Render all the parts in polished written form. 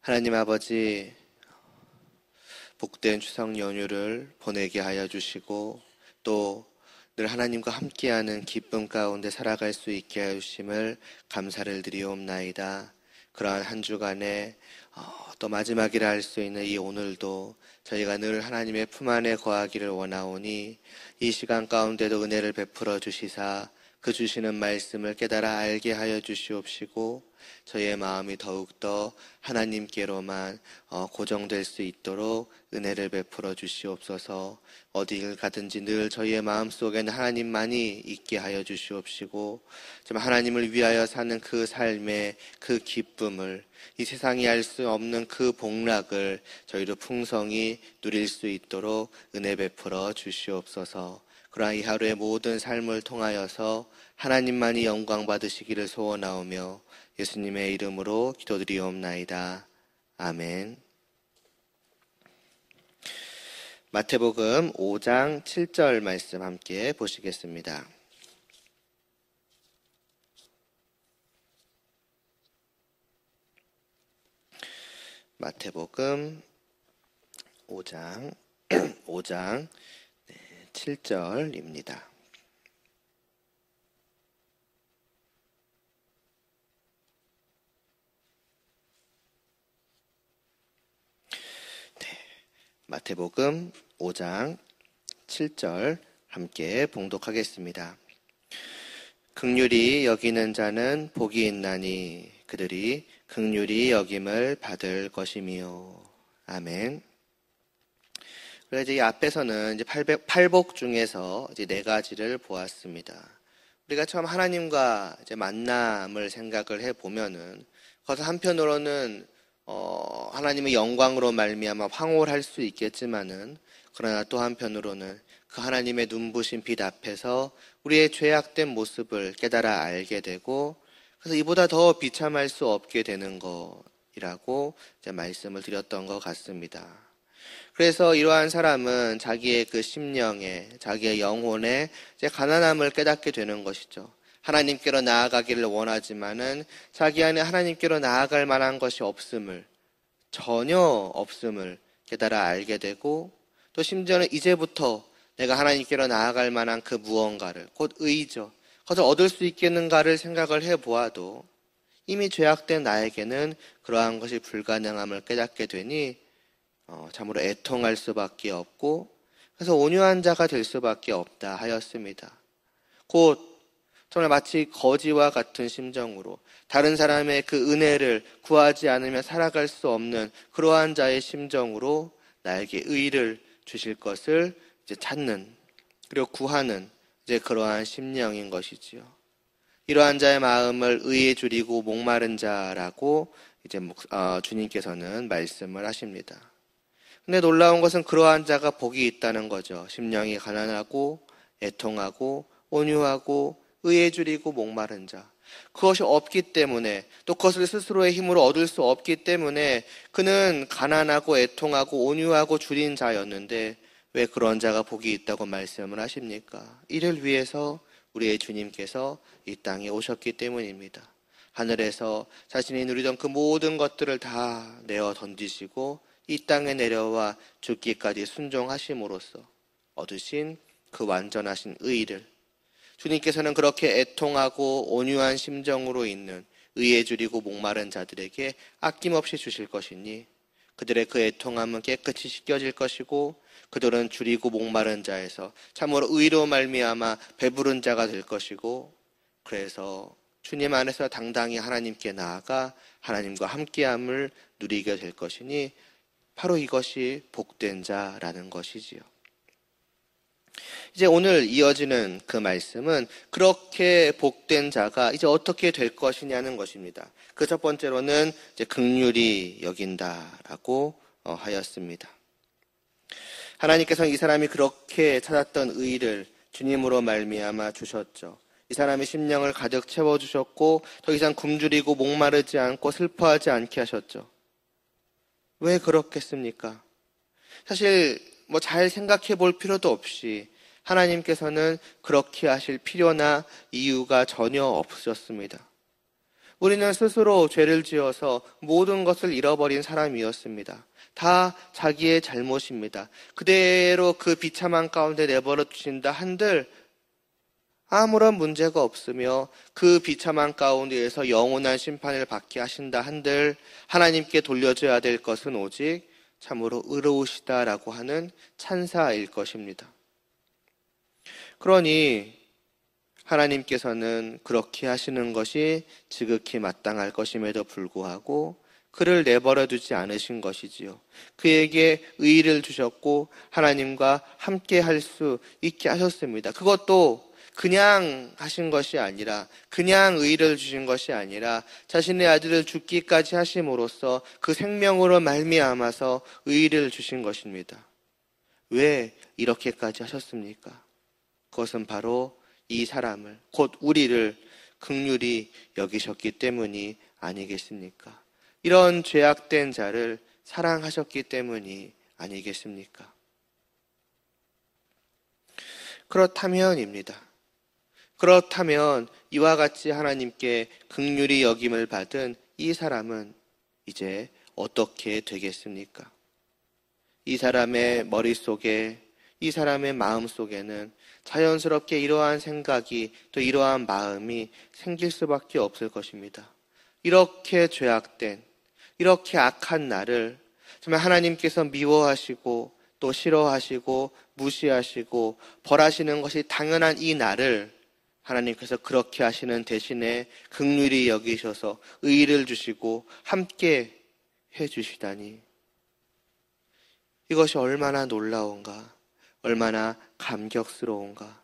하나님 아버지, 복된 추석 연휴를 보내게 하여 주시고 또 늘 하나님과 함께하는 기쁨 가운데 살아갈 수 있게 하여 주심을 감사를 드리옵나이다. 그러한 한 주간에 또 마지막이라 할 수 있는 이 오늘도 저희가 늘 하나님의 품 안에 거하기를 원하오니 이 시간 가운데도 은혜를 베풀어 주시사 그 주시는 말씀을 깨달아 알게 하여 주시옵시고 저희의 마음이 더욱더 하나님께로만 고정될 수 있도록 은혜를 베풀어 주시옵소서. 어디를 가든지 늘 저희의 마음속에는 하나님만이 있게 하여 주시옵시고 좀 하나님을 위하여 사는 그 삶의 그 기쁨을 이 세상이 알 수 없는 그 복락을 저희도 풍성히 누릴 수 있도록 은혜 베풀어 주시옵소서. 그러나 이 하루의 모든 삶을 통하여서 하나님만이 영광 받으시기를 소원하오며 예수님의 이름으로 기도드리옵나이다. 아멘. 마태복음 5장 7절 말씀 함께 보시겠습니다. 마태복음 5장 7절입니다. 마태복음 5장 7절 함께 봉독하겠습니다. 긍휼히 여기는 자는 복이 있나니 그들이 긍휼히 여김을 받을 것이미요. 아멘. 그래서 이 앞에서는 이제 팔복 중에서 이제 네 가지를 보았습니다. 우리가 처음 하나님과 이제 만남을 생각을 해 보면은 거기서 한편으로는 하나님의 영광으로 말미암아 황홀할 수 있겠지만은 그러나 또 한편으로는 그 하나님의 눈부신 빛 앞에서 우리의 죄악된 모습을 깨달아 알게 되고 그래서 이보다 더 비참할 수 없게 되는 것이라고 이제 말씀을 드렸던 것 같습니다. 그래서 이러한 사람은 자기의 그 심령에, 자기의 영혼에 이제 가난함을 깨닫게 되는 것이죠. 하나님께로 나아가기를 원하지만은 자기 안에 하나님께로 나아갈 만한 것이 전혀 없음을 깨달아 알게 되고 또 심지어는 이제부터 내가 하나님께로 나아갈 만한 그 무언가를, 곧 의죠. 그것을 얻을 수 있겠는가를 생각을 해보아도 이미 죄악된 나에게는 그러한 것이 불가능함을 깨닫게 되니 참으로 애통할 수밖에 없고 그래서 온유한 자가 될 수밖에 없다 하였습니다. 곧 정말 마치 거지와 같은 심정으로 다른 사람의 그 은혜를 구하지 않으면 살아갈 수 없는 그러한 자의 심정으로 나에게 의를 주실 것을 이제 찾는 그리고 구하는 이제 그러한 심령인 것이지요. 이러한 자의 마음을 의에 줄이고 목마른 자라고 이제 주님께서는 말씀을 하십니다. 근데 놀라운 것은 그러한 자가 복이 있다는 거죠. 심령이 가난하고 애통하고 온유하고 의에 줄이고 목마른 자. 그것이 없기 때문에 또 그것을 스스로의 힘으로 얻을 수 없기 때문에 그는 가난하고 애통하고 온유하고 줄인 자였는데 왜 그런 자가 복이 있다고 말씀을 하십니까? 이를 위해서 우리의 주님께서 이 땅에 오셨기 때문입니다. 하늘에서 자신이 누리던 그 모든 것들을 다 내어 던지시고 이 땅에 내려와 죽기까지 순종하심으로써 얻으신 그 완전하신 의를 주님께서는 그렇게 애통하고 온유한 심정으로 있는 의에 줄이고 목마른 자들에게 아낌없이 주실 것이니 그들의 그 애통함은 깨끗이 씻겨질 것이고 그들은 줄이고 목마른 자에서 참으로 의로 말미암아 배부른 자가 될 것이고 그래서 주님 안에서 당당히 하나님께 나아가 하나님과 함께함을 누리게 될 것이니 바로 이것이 복된 자라는 것이지요. 이제 오늘 이어지는 그 말씀은 그렇게 복된 자가 이제 어떻게 될 것이냐는 것입니다. 그 첫 번째로는 이제 긍휼히 여긴다라고 하였습니다. 하나님께서는 이 사람이 그렇게 찾았던 의를 주님으로 말미암아 주셨죠. 이 사람의 심령을 가득 채워주셨고 더 이상 굶주리고 목마르지 않고 슬퍼하지 않게 하셨죠. 왜 그렇겠습니까? 사실 잘 생각해 볼 필요도 없이 하나님께서는 그렇게 하실 필요나 이유가 전혀 없으셨습니다. 우리는 스스로 죄를 지어서 모든 것을 잃어버린 사람이었습니다. 다 자기의 잘못입니다. 그대로 그 비참한 가운데 내버려 두신다 한들 아무런 문제가 없으며 그 비참한 가운데에서 영원한 심판을 받게 하신다 한들 하나님께 돌려줘야 될 것은 오직 참으로 의로우시다라고 하는 찬사일 것입니다. 그러니 하나님께서는 그렇게 하시는 것이 지극히 마땅할 것임에도 불구하고 그를 내버려 두지 않으신 것이지요. 그에게 의의를 주셨고 하나님과 함께 할 수 있게 하셨습니다. 그것도 그냥 하신 것이 아니라, 그냥 의의를 주신 것이 아니라 자신의 아들을 죽기까지 하심으로써 그 생명으로 말미암아서 의의를 주신 것입니다. 왜 이렇게까지 하셨습니까? 그것은 바로 이 사람을, 곧 우리를 긍휼히 여기셨기 때문이 아니겠습니까? 이런 죄악된 자를 사랑하셨기 때문이 아니겠습니까? 그렇다면입니다. 그렇다면 이와 같이 하나님께 긍휼히 여김을 받은 이 사람은 이제 어떻게 되겠습니까? 이 사람의 머릿속에, 이 사람의 마음속에는 자연스럽게 이러한 생각이 또 이러한 마음이 생길 수밖에 없을 것입니다. 이렇게 죄악된, 이렇게 악한 나를 정말 하나님께서 미워하시고 또 싫어하시고 무시하시고 벌하시는 것이 당연한 이 나를 하나님께서 그렇게 하시는 대신에 긍휼히 여기셔서 의의를 주시고 함께 해주시다니, 이것이 얼마나 놀라운가, 얼마나 감격스러운가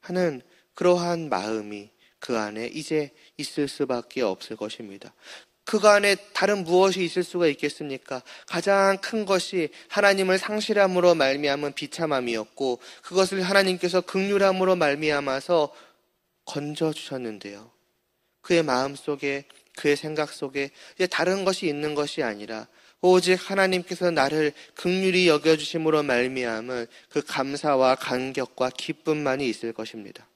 하는 그러한 마음이 그 안에 이제 있을 수밖에 없을 것입니다. 그 안에 다른 무엇이 있을 수가 있겠습니까? 가장 큰 것이 하나님을 상실함으로 말미암은 비참함이었고 그것을 하나님께서 긍휼함으로 말미암아서 건져주셨는데요. 그의 마음속에, 그의 생각 속에 이제 다른 것이 있는 것이 아니라 오직 하나님께서 나를 긍휼히 여겨주심으로 말미암은 그 감사와 감격과 기쁨만이 있을 것입니다.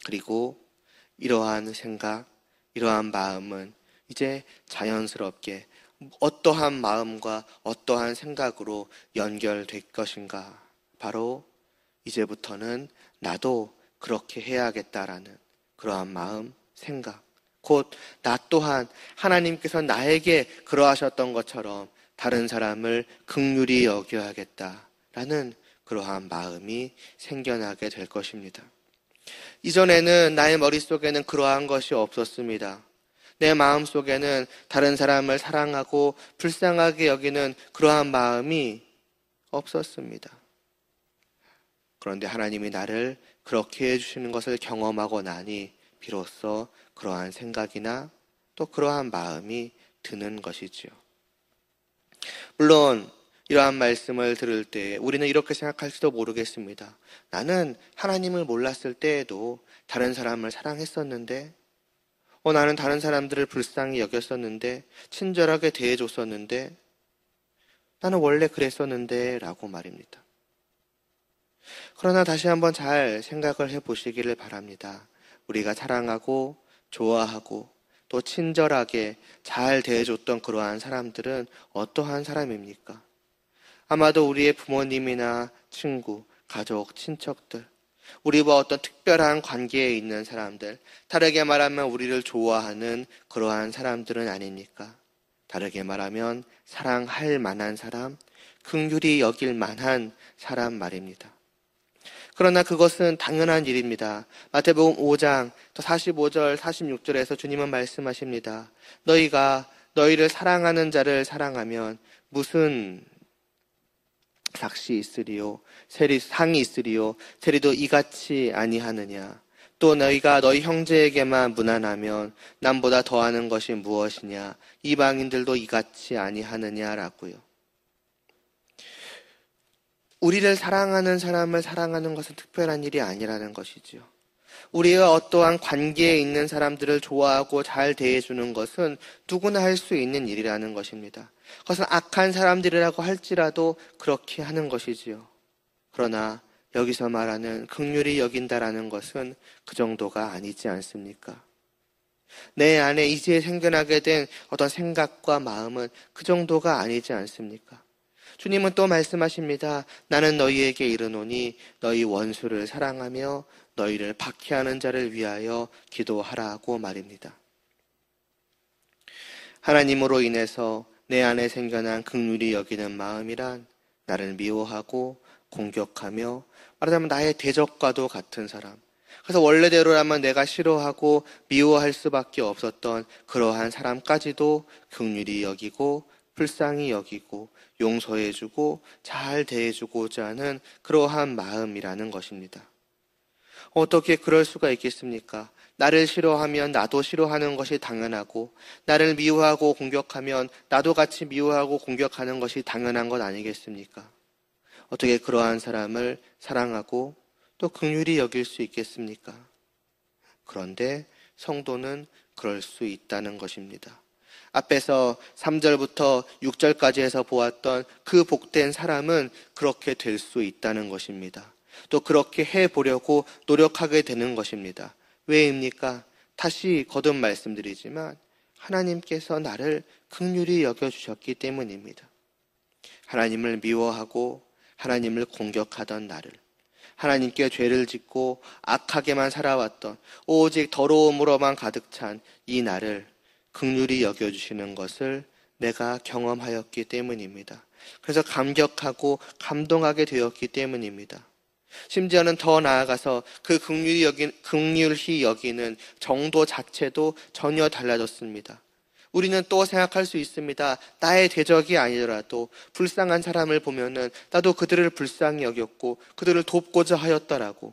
그리고 이러한 생각, 이러한 마음은 이제 자연스럽게 어떠한 마음과 어떠한 생각으로 연결될 것인가? 바로 이제부터는 나도 그렇게 해야겠다라는 그러한 마음, 생각, 곧 나 또한 하나님께서 나에게 그러하셨던 것처럼 다른 사람을 긍휼히 여겨야겠다라는 그러한 마음이 생겨나게 될 것입니다. 이전에는 나의 머릿속에는 그러한 것이 없었습니다. 내 마음속에는 다른 사람을 사랑하고 불쌍하게 여기는 그러한 마음이 없었습니다. 그런데 하나님이 나를 그렇게 해주시는 것을 경험하고 나니 비로소 그러한 생각이나 또 그러한 마음이 드는 것이지요. 물론 이러한 말씀을 들을 때 우리는 이렇게 생각할지도 모르겠습니다. 나는 하나님을 몰랐을 때에도 다른 사람을 사랑했었는데, 나는 다른 사람들을 불쌍히 여겼었는데, 친절하게 대해줬었는데, 나는 원래 그랬었는데 라고 말입니다. 그러나 다시 한번 잘 생각을 해보시기를 바랍니다. 우리가 사랑하고 좋아하고 또 친절하게 잘 대해줬던 그러한 사람들은 어떠한 사람입니까? 아마도 우리의 부모님이나 친구, 가족, 친척들, 우리와 어떤 특별한 관계에 있는 사람들, 다르게 말하면 우리를 좋아하는 그러한 사람들은 아닙니까? 다르게 말하면 사랑할 만한 사람, 긍휼히 여길 만한 사람 말입니다. 그러나 그것은 당연한 일입니다. 마태복음 5장 45절 46절에서 주님은 말씀하십니다. 너희가 너희를 사랑하는 자를 사랑하면 무슨 삭시 있으리요, 상이 있으리요, 세리도 이같이 아니하느냐. 또 너희가 너희 형제에게만 무난하면 남보다 더하는 것이 무엇이냐. 이방인들도 이같이 아니하느냐라고요. 우리를 사랑하는 사람을 사랑하는 것은 특별한 일이 아니라는 것이지요. 우리가 어떠한 관계에 있는 사람들을 좋아하고 잘 대해주는 것은 누구나 할 수 있는 일이라는 것입니다. 그것은 악한 사람들이라고 할지라도 그렇게 하는 것이지요. 그러나 여기서 말하는 긍휼히 여긴다라는 것은 그 정도가 아니지 않습니까? 내 안에 이제 생겨나게 된 어떤 생각과 마음은 그 정도가 아니지 않습니까? 주님은 또 말씀하십니다. 나는 너희에게 이르노니 너희 원수를 사랑하며 너희를 박해하는 자를 위하여 기도하라고 말입니다. 하나님으로 인해서 내 안에 생겨난 긍휼히 여기는 마음이란 나를 미워하고 공격하며 말하자면 나의 대적과도 같은 사람. 그래서 원래대로라면 내가 싫어하고 미워할 수밖에 없었던 그러한 사람까지도 긍휼히 여기고 불쌍히 여기고 용서해주고 잘 대해주고자 하는 그러한 마음이라는 것입니다. 어떻게 그럴 수가 있겠습니까? 나를 싫어하면 나도 싫어하는 것이 당연하고 나를 미워하고 공격하면 나도 같이 미워하고 공격하는 것이 당연한 것 아니겠습니까? 어떻게 그러한 사람을 사랑하고 또 긍휼히 여길 수 있겠습니까? 그런데 성도는 그럴 수 있다는 것입니다. 앞에서 3절부터 6절까지 해서 보았던 그 복된 사람은 그렇게 될 수 있다는 것입니다. 또 그렇게 해보려고 노력하게 되는 것입니다. 왜입니까? 다시 거듭 말씀드리지만 하나님께서 나를 긍휼히 여겨주셨기 때문입니다. 하나님을 미워하고 하나님을 공격하던 나를, 하나님께 죄를 짓고 악하게만 살아왔던 오직 더러움으로만 가득 찬 이 나를 긍휼히 여겨주시는 것을 내가 경험하였기 때문입니다. 그래서 감격하고 감동하게 되었기 때문입니다. 심지어는 더 나아가서 그 긍휼히 여기는 정도 자체도 전혀 달라졌습니다. 우리는 또 생각할 수 있습니다. 나의 대적이 아니더라도 불쌍한 사람을 보면은 나도 그들을 불쌍히 여겼고 그들을 돕고자 하였더라고.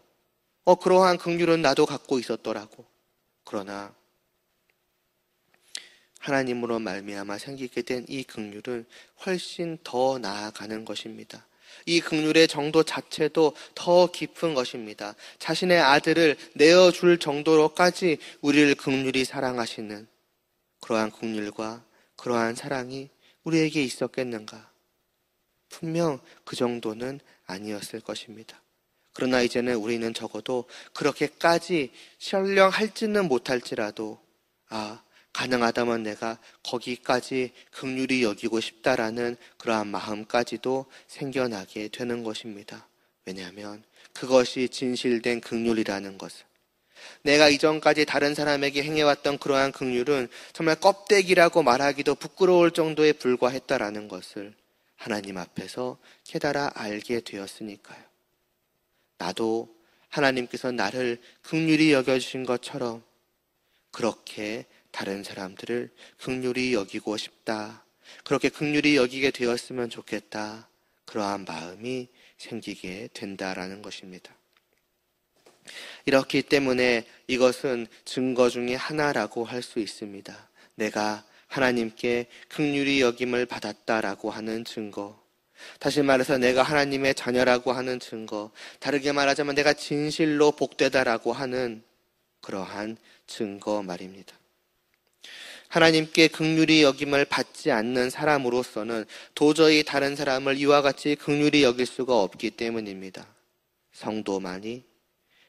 그러한 긍휼은 나도 갖고 있었더라고. 그러나 하나님으로 말미암아 생기게 된 이 긍휼은 훨씬 더 나아가는 것입니다. 이 긍휼의 정도 자체도 더 깊은 것입니다. 자신의 아들을 내어줄 정도로까지 우리를 긍휼히 사랑하시는 그러한 긍휼과 그러한 사랑이 우리에게 있었겠는가? 분명 그 정도는 아니었을 것입니다. 그러나 이제는 우리는 적어도 그렇게까지 설령할지는 못할지라도 가능하다면 내가 거기까지 긍휼히 여기고 싶다라는 그러한 마음까지도 생겨나게 되는 것입니다. 왜냐하면 그것이 진실된 긍휼이라는 것을, 내가 이전까지 다른 사람에게 행해왔던 그러한 긍휼은 정말 껍데기라고 말하기도 부끄러울 정도에 불과했다라는 것을 하나님 앞에서 깨달아 알게 되었으니까요. 나도 하나님께서 나를 긍휼히 여겨주신 것처럼 그렇게 다른 사람들을 긍휼히 여기고 싶다. 그렇게 긍휼히 여기게 되었으면 좋겠다. 그러한 마음이 생기게 된다라는 것입니다. 이렇기 때문에 이것은 증거 중에 하나라고 할 수 있습니다. 내가 하나님께 긍휼히 여김을 받았다라고 하는 증거. 다시 말해서 내가 하나님의 자녀라고 하는 증거. 다르게 말하자면 내가 진실로 복되다라고 하는 그러한 증거 말입니다. 하나님께 긍휼히 여김을 받지 않는 사람으로서는 도저히 다른 사람을 이와 같이 긍휼히 여길 수가 없기 때문입니다. 성도만이,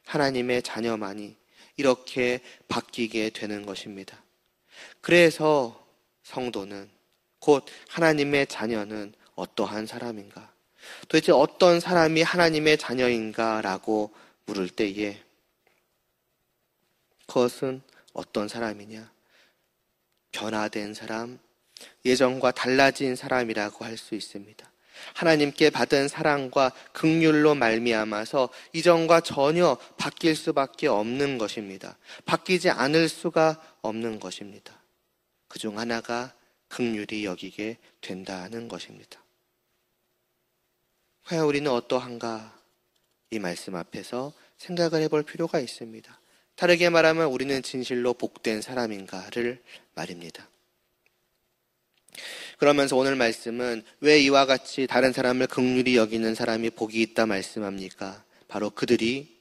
하나님의 자녀만이 이렇게 바뀌게 되는 것입니다. 그래서 성도는, 곧 하나님의 자녀는 어떠한 사람인가? 도대체 어떤 사람이 하나님의 자녀인가? 라고 물을 때에 그것은 어떤 사람이냐? 변화된 사람, 예전과 달라진 사람이라고 할 수 있습니다. 하나님께 받은 사랑과 긍휼로 말미암아서 이전과 전혀 바뀔 수밖에 없는 것입니다. 바뀌지 않을 수가 없는 것입니다. 그중 하나가 긍휼히 여기게 된다는 것입니다. 과연 우리는 어떠한가? 이 말씀 앞에서 생각을 해볼 필요가 있습니다. 다르게 말하면 우리는 진실로 복된 사람인가를 말입니다. 그러면서 오늘 말씀은 왜 이와 같이 다른 사람을 긍휼히 여기는 사람이 복이 있다 말씀합니까? 바로 그들이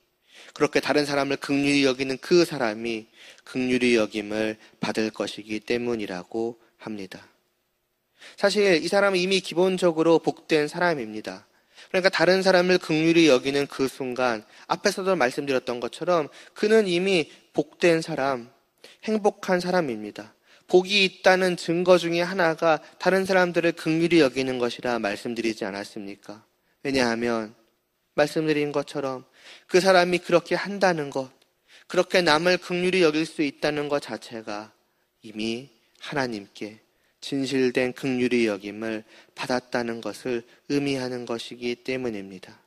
그렇게 다른 사람을 긍휼히 여기는 그 사람이 긍휼히 여김을 받을 것이기 때문이라고 합니다. 사실 이 사람은 이미 기본적으로 복된 사람입니다. 그러니까 다른 사람을 긍휼히 여기는 그 순간 앞에서도 말씀드렸던 것처럼 그는 이미 복된 사람, 행복한 사람입니다. 복이 있다는 증거 중에 하나가 다른 사람들을 긍휼히 여기는 것이라 말씀드리지 않았습니까? 왜냐하면 말씀드린 것처럼 그 사람이 그렇게 한다는 것, 그렇게 남을 긍휼히 여길 수 있다는 것 자체가 이미 하나님께 진실된 긍휼히 여김을 받았다는 것을 의미하는 것이기 때문입니다.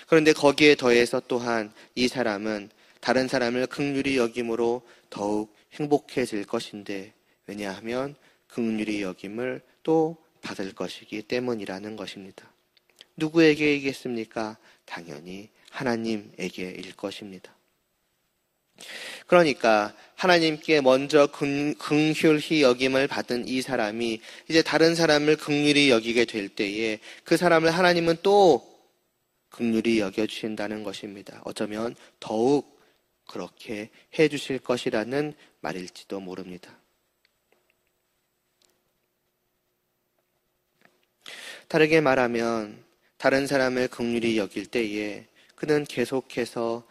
그런데 거기에 더해서 또한 이 사람은 다른 사람을 긍휼히 여김으로 더욱 행복해질 것인데, 왜냐하면 긍휼히 여김을 또 받을 것이기 때문이라는 것입니다. 누구에게이겠습니까? 당연히 하나님에게일 것입니다. 그러니까 하나님께 먼저 긍휼히 여김을 받은 이 사람이 이제 다른 사람을 긍휼히 여기게 될 때에 그 사람을 하나님은 또 긍휼히 여겨주신다는 것입니다. 어쩌면 더욱 그렇게 해주실 것이라는 말일지도 모릅니다. 다르게 말하면 다른 사람을 긍휼히 여길 때에 그는 계속해서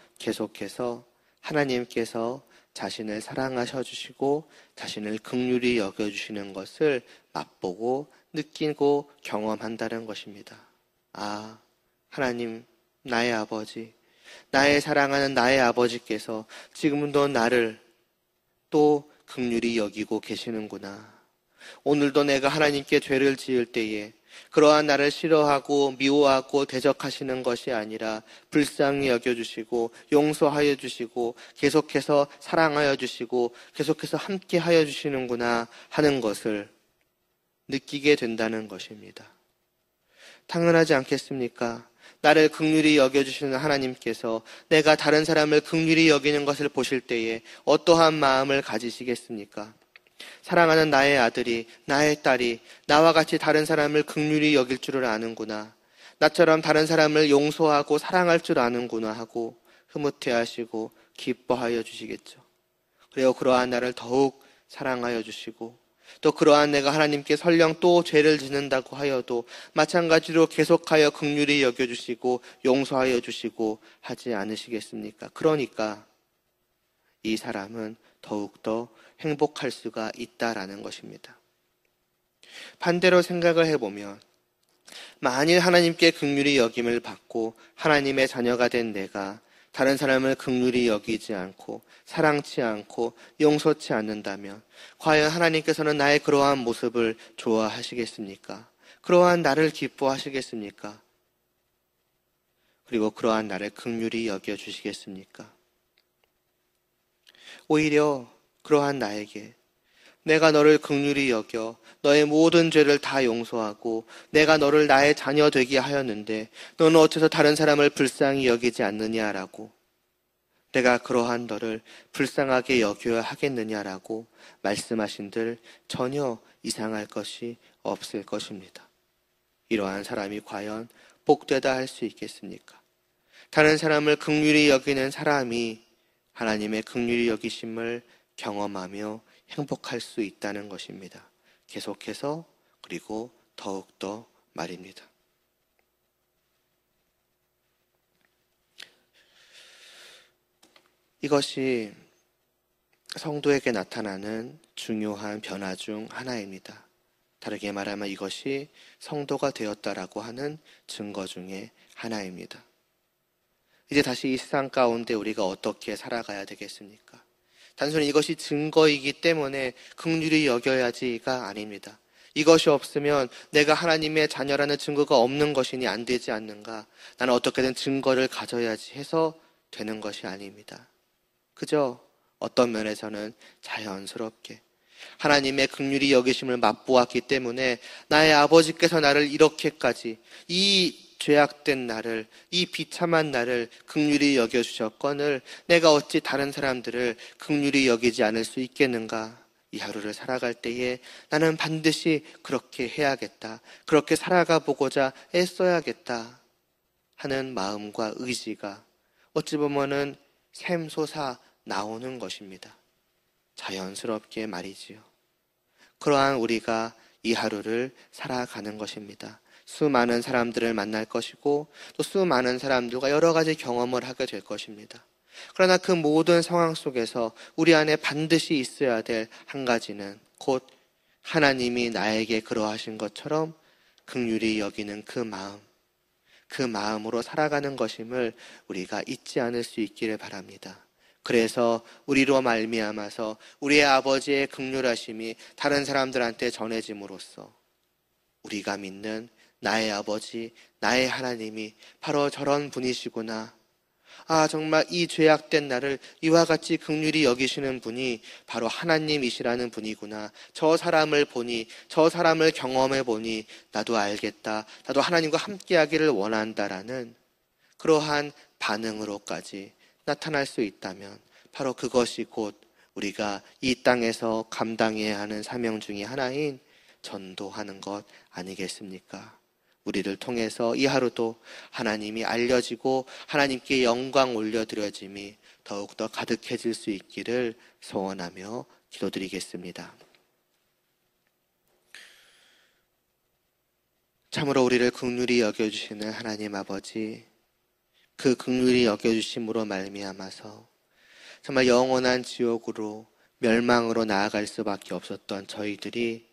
하나님께서 자신을 사랑하셔 주시고 자신을 긍휼히 여겨주시는 것을 맛보고 느끼고 경험한다는 것입니다. 아, 하나님, 나의 아버지, 나의 사랑하는 나의 아버지께서 지금도 나를 또 긍휼히 여기고 계시는구나. 오늘도 내가 하나님께 죄를 지을 때에 그러한 나를 싫어하고 미워하고 대적하시는 것이 아니라 불쌍히 여겨주시고 용서하여 주시고 계속해서 사랑하여 주시고 계속해서 함께하여 주시는구나 하는 것을 느끼게 된다는 것입니다. 당연하지 않겠습니까? 나를 긍휼히 여겨주시는 하나님께서 내가 다른 사람을 긍휼히 여기는 것을 보실 때에 어떠한 마음을 가지시겠습니까? 사랑하는 나의 아들이, 나의 딸이 나와 같이 다른 사람을 긍휼히 여길 줄을 아는구나. 나처럼 다른 사람을 용서하고 사랑할 줄 아는구나 하고 흐뭇해하시고 기뻐하여 주시겠죠. 그리고 그러한 나를 더욱 사랑하여 주시고 또 그러한 내가 하나님께 설령 또 죄를 짓는다고 하여도 마찬가지로 계속하여 긍휼히 여겨주시고 용서하여 주시고 하지 않으시겠습니까? 그러니까 이 사람은 더욱더 행복할 수가 있다라는 것입니다. 반대로 생각을 해보면 만일 하나님께 긍휼히 여김을 받고 하나님의 자녀가 된 내가 다른 사람을 긍휼히 여기지 않고 사랑치 않고 용서치 않는다면 과연 하나님께서는 나의 그러한 모습을 좋아하시겠습니까? 그러한 나를 기뻐하시겠습니까? 그리고 그러한 나를 긍휼히 여겨주시겠습니까? 오히려 그러한 나에게 내가 너를 긍휼히 여겨 너의 모든 죄를 다 용서하고 내가 너를 나의 자녀 되게 하였는데 너는 어째서 다른 사람을 불쌍히 여기지 않느냐라고, 내가 그러한 너를 불쌍하게 여겨야 하겠느냐라고 말씀하신들 전혀 이상할 것이 없을 것입니다. 이러한 사람이 과연 복되다 할 수 있겠습니까? 다른 사람을 긍휼히 여기는 사람이 하나님의 긍휼히 여기심을 경험하며 행복할 수 있다는 것입니다. 계속해서 그리고 더욱더 말입니다. 이것이 성도에게 나타나는 중요한 변화 중 하나입니다. 다르게 말하면 이것이 성도가 되었다라고 하는 증거 중에 하나입니다. 이제 다시 이 세상 가운데 우리가 어떻게 살아가야 되겠습니까? 단순히 이것이 증거이기 때문에 긍휼히 여겨야지가 아닙니다. 이것이 없으면 내가 하나님의 자녀라는 증거가 없는 것이니 안 되지 않는가? 나는 어떻게든 증거를 가져야지 해서 되는 것이 아닙니다. 그저 어떤 면에서는 자연스럽게 하나님의 긍휼히 여기심을 맛보았기 때문에 나의 아버지께서 나를 이렇게까지 이 죄악된 나를, 이 비참한 나를 긍휼히 여겨주셨거늘 내가 어찌 다른 사람들을 긍휼히 여기지 않을 수 있겠는가? 이 하루를 살아갈 때에 나는 반드시 그렇게 해야겠다, 그렇게 살아가 보고자 애써야겠다 하는 마음과 의지가 어찌 보면은 샘솟아 나오는 것입니다. 자연스럽게 말이지요. 그러한 우리가 이 하루를 살아가는 것입니다. 수많은 사람들을 만날 것이고 또 수많은 사람들과 여러 가지 경험을 하게 될 것입니다. 그러나 그 모든 상황 속에서 우리 안에 반드시 있어야 될 한 가지는 곧 하나님이 나에게 그러하신 것처럼 긍휼히 여기는 그 마음, 그 마음으로 살아가는 것임을 우리가 잊지 않을 수 있기를 바랍니다. 그래서 우리로 말미암아서 우리의 아버지의 긍휼하심이 다른 사람들한테 전해짐으로써 우리가 믿는 나의 아버지, 나의 하나님이 바로 저런 분이시구나. 정말 이 죄악된 나를 이와 같이 긍휼히 여기시는 분이 바로 하나님이시라는 분이구나. 저 사람을 보니, 저 사람을 경험해 보니 나도 알겠다. 나도 하나님과 함께하기를 원한다라는 그러한 반응으로까지 나타날 수 있다면 바로 그것이 곧 우리가 이 땅에서 감당해야 하는 사명 중의 하나인 전도하는 것 아니겠습니까? 우리를 통해서 이 하루도 하나님이 알려지고 하나님께 영광 올려드려짐이 더욱더 가득해질 수 있기를 소원하며 기도드리겠습니다. 참으로 우리를 긍휼히 여겨주시는 하나님 아버지, 그 긍휼히 여겨주심으로 말미암아서 정말 영원한 지옥으로 멸망으로 나아갈 수밖에 없었던 저희들이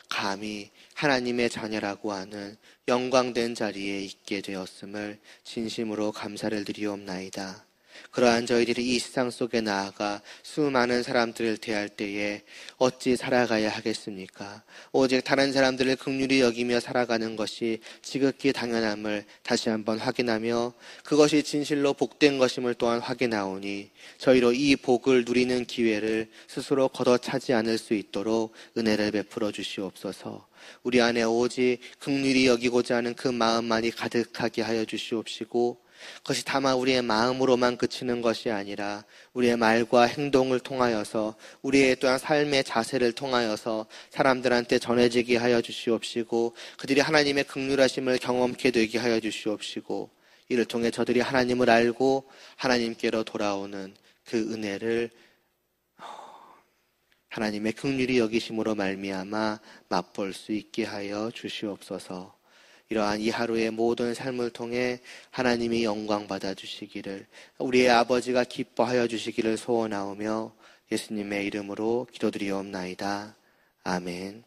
감히 하나님의 자녀라고 하는 영광된 자리에 있게 되었음을 진심으로 감사를 드리옵나이다. 그러한 저희들이 이 세상 속에 나아가 수많은 사람들을 대할 때에 어찌 살아가야 하겠습니까? 오직 다른 사람들을 긍휼히 여기며 살아가는 것이 지극히 당연함을 다시 한번 확인하며 그것이 진실로 복된 것임을 또한 확인하오니 저희로 이 복을 누리는 기회를 스스로 걷어차지 않을 수 있도록 은혜를 베풀어 주시옵소서. 우리 안에 오직 긍휼히 여기고자 하는 그 마음만이 가득하게 하여 주시옵시고 그것이 다만 우리의 마음으로만 그치는 것이 아니라 우리의 말과 행동을 통하여서 우리의 또한 삶의 자세를 통하여서 사람들한테 전해지게 하여 주시옵시고 그들이 하나님의 긍휼하심을 경험케 되게 하여 주시옵시고 이를 통해 저들이 하나님을 알고 하나님께로 돌아오는 그 은혜를 하나님의 긍휼히 여기심으로 말미암아 맛볼 수 있게 하여 주시옵소서. 이러한 이 하루의 모든 삶을 통해 하나님이 영광 받아 주시기를 우리의 아버지가 기뻐하여 주시기를 소원하오며 예수님의 이름으로 기도드리옵나이다. 아멘.